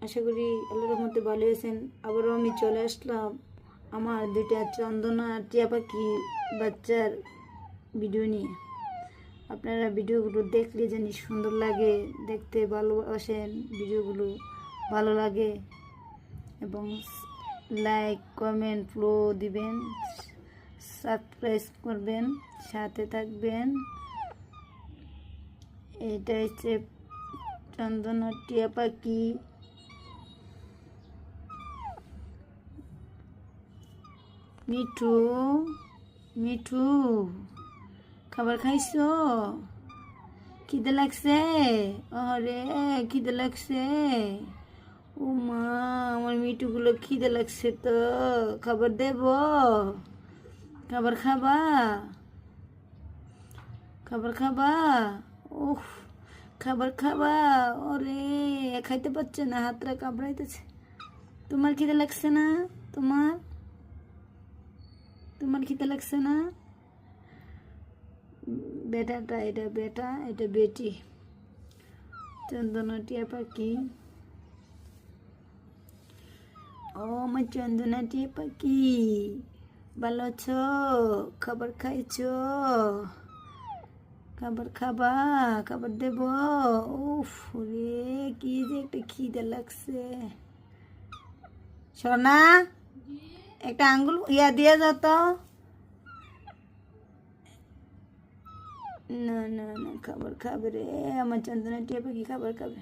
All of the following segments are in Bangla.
আশা করি আল্লাহর রহমতে ভালো আছেন। আবারও আমি চলে আসলাম আমার দুইটা চন্দনা টিয়া পাখি বাচ্চার ভিডিও নিয়ে। আপনারা ভিডিওগুলো দেখলে জানি সুন্দর লাগে, দেখতে ভালোবাসেন, ভিডিওগুলো ভালো লাগে এবং লাইক কমেন্ট ফলো দিবেন, সাবস্ক্রাইব করবেন, সাথে থাকবেন। এটা হচ্ছে চন্দনা টিয়া পাখি। মিঠু মিঠু খাবার খাইছো? খিদে লাগছে? আরে খিদে লাগছে? ও মা, আমার মিঠুগুলো খিদে লাগছে তো, খাবার দেব? খাবার খাবা? খাবার খাবা? উফ, খাবার খাবা? ওরে খাইতে পারছে না, হাতটা কামড়াইতেছে। তোমার খিদে লাগছে না? তোমার তোমার খিদে লাগছে না? বেটাটা, এটা বেটা, এটা বেটি। চন্দনা টিয়া পাখি। ও আমার চন্দনা টিয়া পাখি, ভালো আছো? খাবার খাইছো? খাবার খাবা? খাবার দেব? উফ রে, কি যে একটা খিদে লাগছে। সোনা, একটা আঙ্গুল ইয়া দিয়ে যাও তো। না না না, খাবার খাবে রে আমার চন্দনা টিয়া পাখি, খাবার খাবে।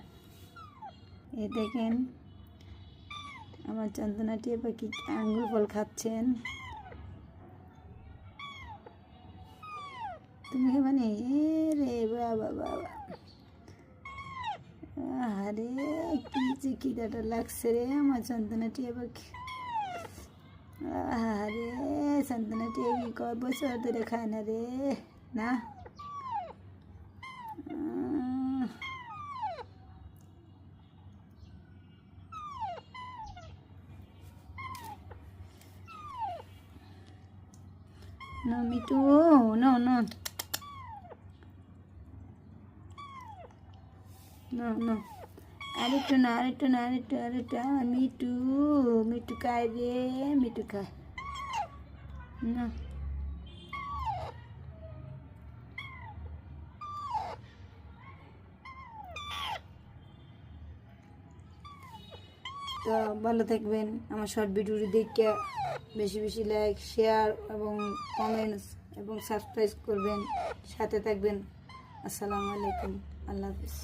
এ দেখেন আমার চন্দনা টিয়া পাখি আঙ্গুল ফল খাচ্ছেন। তুমি খাবে না? এ রে বাবা বাবা, আরে কি যে খিদাটা লাগছে রে আমার চন্দনা টিয়া পাখি। আরে চন্দনা টিয়া পাখি কয় বছর ধরে খায় না রে, না no Mithu, no no no no, আরেকটু না, আরেকটু না, আরেকটু, আরেকটু। মিঠু মিঠু খায় রে, মিঠু খায় না। তো ভালো থাকবেন। আমার শর্ট ভিডিওটি দেখে বেশি বেশি লাইক, শেয়ার এবং কমেন্টস এবং সাবস্ক্রাইব করবেন, সাথে থাকবেন। আসসালামু আলাইকুম, আল্লাহ হাফিজ।